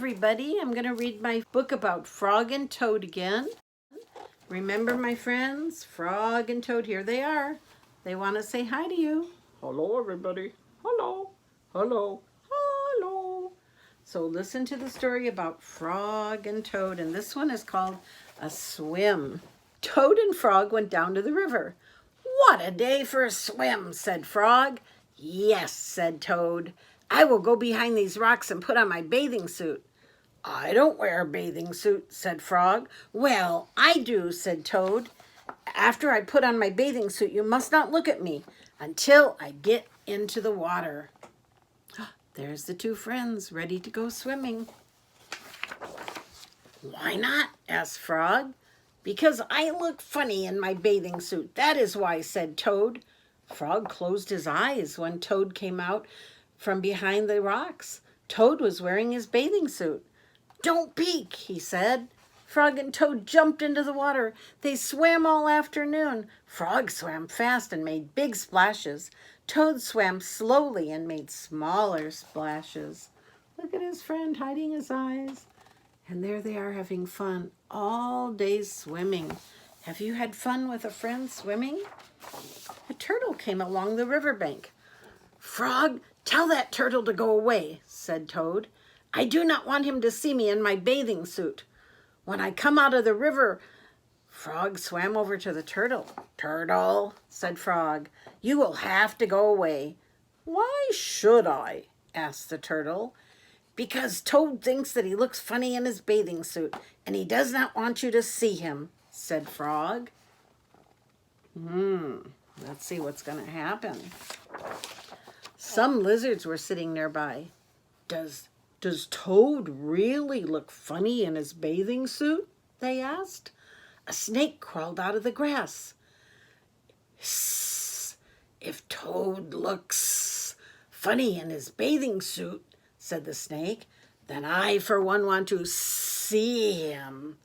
everybody. I'm going to read my book about Frog and Toad again. Remember, my friends, Frog and Toad, here they are. They want to say hi to you. Hello, everybody. Hello, hello, hello. So listen to the story about Frog and Toad, and this one is called A Swim. Toad and Frog went down to the river. What a day for a swim, said Frog. Yes, said Toad. I will go behind these rocks and put on my bathing suit. I don't wear a bathing suit, said Frog. Well, I do, said Toad. After I put on my bathing suit, you must not look at me until I get into the water. There's the two friends ready to go swimming. Why not? Asked Frog. Because I look funny in my bathing suit. That is why, said Toad. Frog closed his eyes when Toad came out from behind the rocks. Toad was wearing his bathing suit. Don't peek, he said. Frog and Toad jumped into the water. They swam all afternoon. Frog swam fast and made big splashes. Toad swam slowly and made smaller splashes. Look at his friend hiding his eyes. And there they are having fun all day swimming. Have you had fun with a friend swimming? A turtle came along the riverbank. Frog, tell that turtle to go away, said Toad. I do not want him to see me in my bathing suit. When I come out of the river, Frog swam over to the turtle. Turtle, said Frog, you will have to go away. Why should I? Asked the turtle. Because Toad thinks that he looks funny in his bathing suit, and he does not want you to see him, said Frog. Let's see what's going to happen. Some lizards were sitting nearby. Does Toad really look funny in his bathing suit? They asked. A snake crawled out of the grass. Hiss, if Toad looks funny in his bathing suit, said the snake, then I for one want to see him.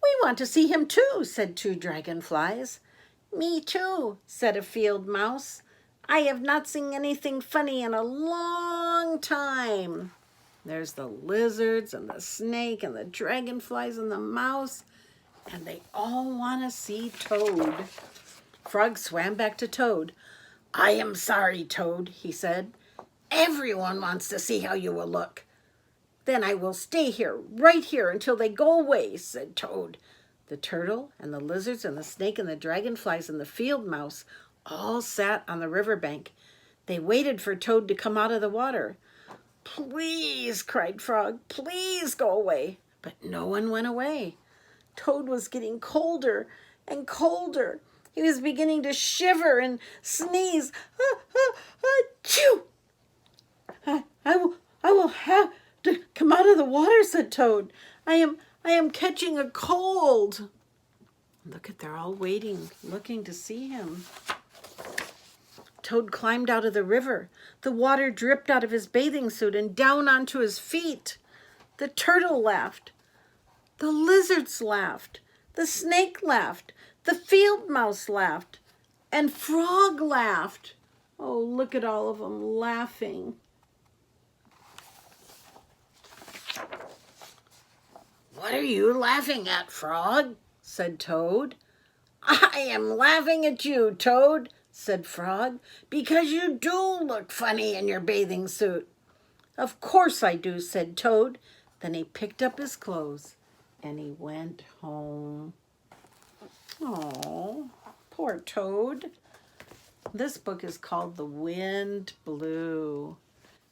We want to see him too, said two dragonflies. Me too, said a field mouse. I have not seen anything funny in a long time. There's the lizards and the snake and the dragonflies and the mouse, and they all want to see Toad. Frog swam back to Toad. I am sorry, Toad, he said. Everyone wants to see how you will look. Then I will stay here, right here, until they go away, said Toad. The turtle and the lizards and the snake and the dragonflies and the field mouse all sat on the riverbank. They waited for Toad to come out of the water. Please, cried Frog, please go away. But no one went away. Toad was getting colder and colder. He was beginning to shiver and sneeze. Achoo! I will have to come out of the water, said Toad. I am catching a cold. Look at, they're all waiting, looking to see him. Toad climbed out of the river. The water dripped out of his bathing suit and down onto his feet. The turtle laughed. The lizards laughed. The snake laughed. The field mouse laughed. And Frog laughed. Oh, look at all of them laughing. What are you laughing at, Frog? Said Toad. I am laughing at you, Toad, said Frog, because you do look funny in your bathing suit. Of course I do, said Toad. Then he picked up his clothes and he went home. Oh, poor Toad. This book is called The Wind Blew.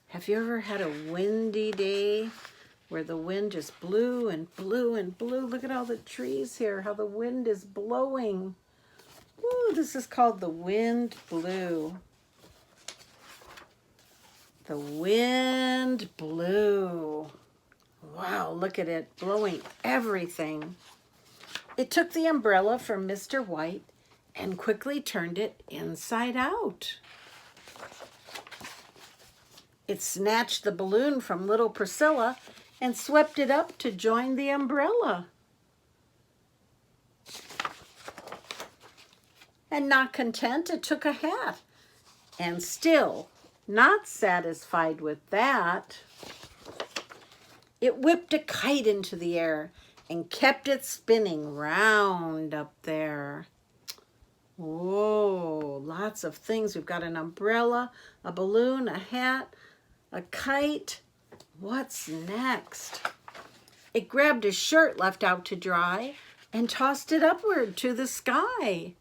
Have you ever had a windy day where the wind just blew and blew and blew? Look at all the trees here, how the wind is blowing. Ooh, this is called The Wind Blew. The wind blew. Wow, look at it, blowing everything. It took the umbrella from Mr. White and quickly turned it inside out. It snatched the balloon from little Priscilla and swept it up to join the umbrella. And not content, it took a hat. And still, not satisfied with that, It whipped a kite into the air and kept it spinning round up there. Whoa, lots of things. We've got an umbrella, a balloon, a hat, a kite. What's next? It grabbed a shirt left out to dry and tossed it upward to the sky.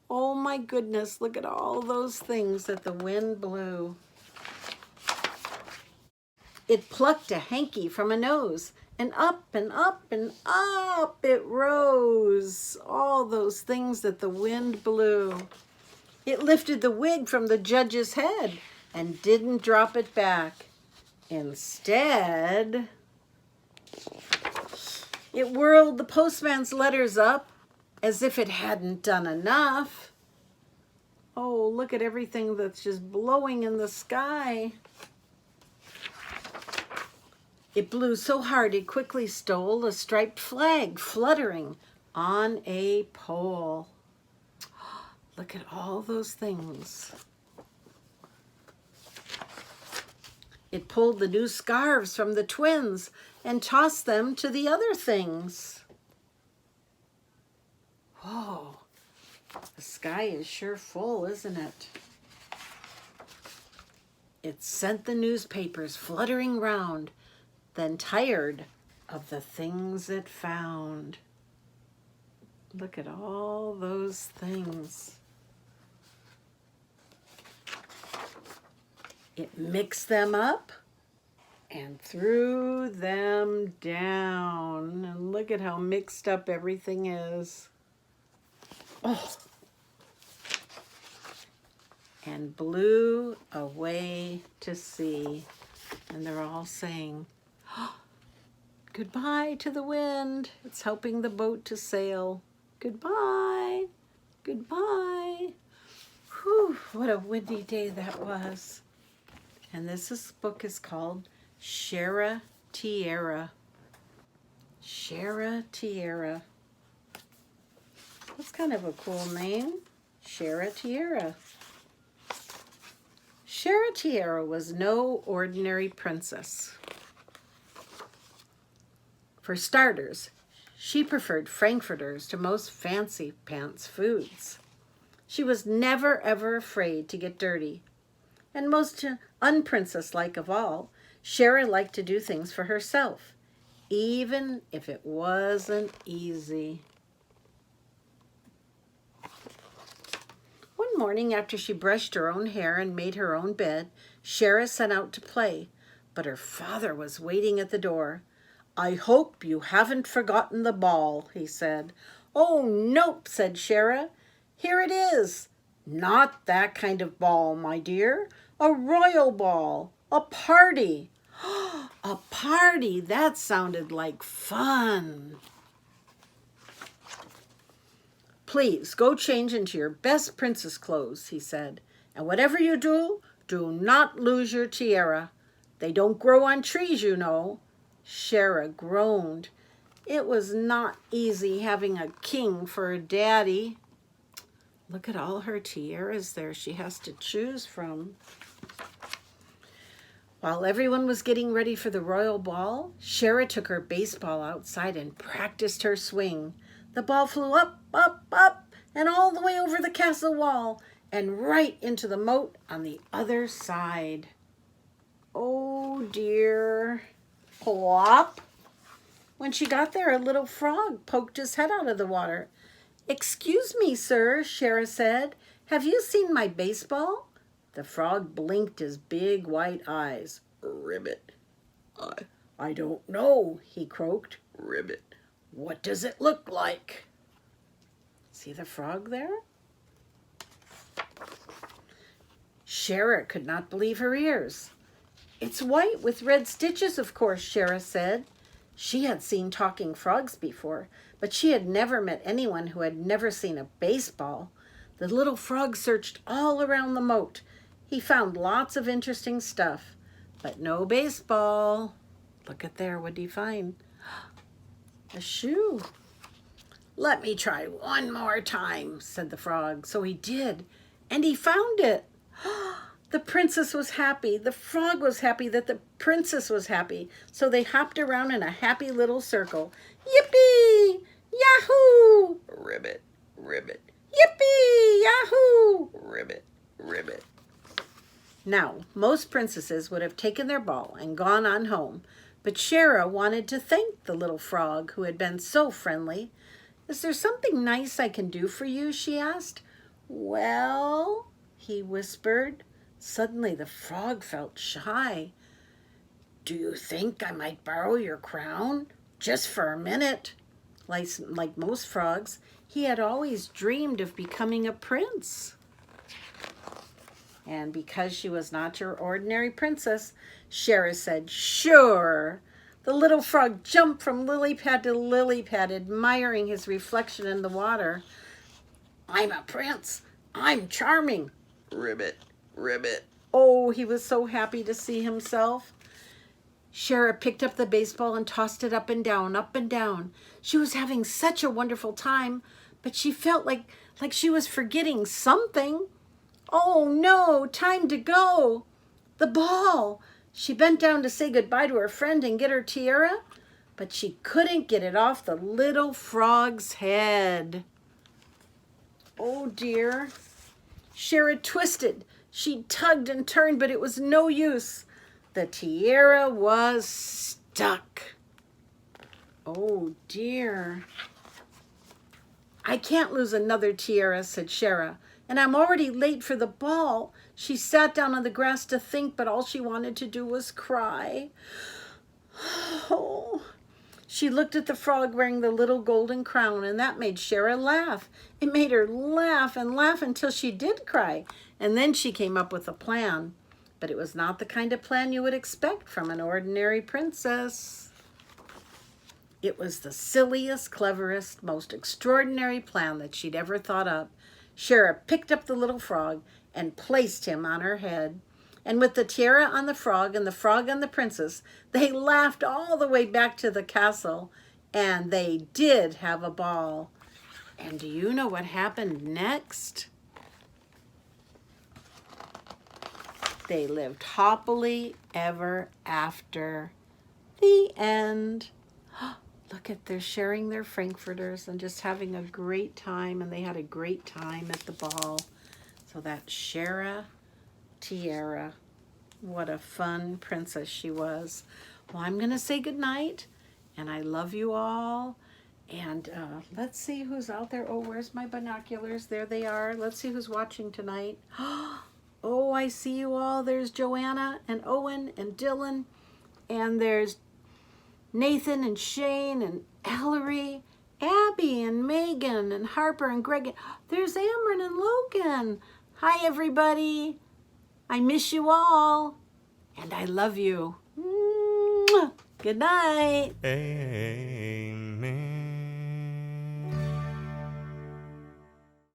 Oh my goodness, look at all those things that the wind blew. It plucked a hanky from a nose, and up and up and up it rose. All those things that the wind blew. It lifted the wig from the judge's head and didn't drop it back. Instead, it whirled the postman's letters up as if it hadn't done enough. Oh, look at everything that's just blowing in the sky. It blew so hard it quickly stole a striped flag fluttering on a pole. Look at all those things. It pulled the new scarves from the twins and tossed them to the other things. Whoa, the sky is sure full, isn't it? It sent the newspapers fluttering round, then tired of the things it found. Look at all those things. It mixed them up and threw them down. And look at how mixed up everything is. Oh. And blew away to sea. And they're all saying, goodbye to the wind. It's helping the boat to sail. Goodbye. Goodbye. Whew, what a windy day that was. And this book is called Shara Tiara. Shara Tiara. That's kind of a cool name. Shara Tiara. Shara Tiara was no ordinary princess. For starters, she preferred frankfurters to most fancy pants foods. She was never ever afraid to get dirty. And most unprincess-like of all, Shara liked to do things for herself, even if it wasn't easy. One morning after she brushed her own hair and made her own bed, Shara set out to play, but her father was waiting at the door. "I hope you haven't forgotten the ball," he said. "Oh, nope," said Shara. "Here it is." "Not that kind of ball, my dear. A royal ball. A party." A party! That sounded like fun. "Please go change into your best princess clothes," he said. "And whatever you do, do not lose your tiara. They don't grow on trees, you know." Shara groaned. It was not easy having a king for a daddy. Look at all her tiaras there she has to choose from. While everyone was getting ready for the royal ball, Shara took her baseball outside and practiced her swing. The ball flew up, up, up, and all the way over the castle wall and right into the moat on the other side. Oh dear. Plop! When she got there, a little frog poked his head out of the water. "Excuse me, sir," Shara said. "Have you seen my baseball?" The frog blinked his big white eyes. "Ribbit. I don't know," he croaked. "Ribbit. What does it look like?" See the frog there? Shara could not believe her ears. "It's white with red stitches, of course," Shara said. She had seen talking frogs before, but she had never met anyone who had never seen a baseball. The little frog searched all around the moat. He found lots of interesting stuff, but no baseball. Look at there, what did he find? A shoe. "Let me try one more time," said the frog. So he did, and he found it. The princess was happy. The frog was happy that the princess was happy. So they hopped around in a happy little circle. Yippee! Yahoo! Ribbit, ribbit. Yippee! Yahoo! Ribbit, ribbit. Now, most princesses would have taken their ball and gone on home, but Shara wanted to thank the little frog who had been so friendly. Is there something nice I can do for you? She asked. Well, he whispered. Suddenly the frog felt shy. Do you think I might borrow your crown? Just for a minute. Like most frogs, he had always dreamed of becoming a prince. And because she was not your ordinary princess, Shara said, sure. The little frog jumped from lily pad to lily pad, admiring his reflection in the water. I'm a prince. I'm charming. Ribbit, ribbit. Oh, he was so happy to see himself. Shara picked up the baseball and tossed it up and down, up and down. She was having such a wonderful time, but she felt like she was forgetting something. Oh no, time to go. The ball. She bent down to say goodbye to her friend and get her tiara, but she couldn't get it off the little frog's head. Oh dear. Shara twisted. She tugged and turned, but it was no use. The tiara was stuck. Oh dear. I can't lose another tiara, said Shara, and I'm already late for the ball. She sat down on the grass to think, but all she wanted to do was cry. Oh. She looked at the frog wearing the little golden crown, and that made Shara laugh. It made her laugh and laugh until she did cry, and then she came up with a plan. But it was not the kind of plan you would expect from an ordinary princess. It was the silliest, cleverest, most extraordinary plan that she'd ever thought up. Shara picked up the little frog and placed him on her head. And with the tiara on the frog and the frog on the princess, they laughed all the way back to the castle, and they did have a ball. And do you know what happened next? They lived happily ever after. The end. Look at, they're sharing their frankfurters and just having a great time, and they had a great time at the ball. So that's Shara Tiara. What a fun princess she was. Well, I'm going to say goodnight, and I love you all. And let's see who's out there. Oh, where's my binoculars? There they are. Let's see who's watching tonight. Oh, I see you all. There's Joanna and Owen and Dylan. And there's Nathan and Shane and Ellery, Abby and Megan and Harper and Greg. There's Amron and Logan. Hi, everybody. I miss you all. And I love you. Mwah. Good night. Amen.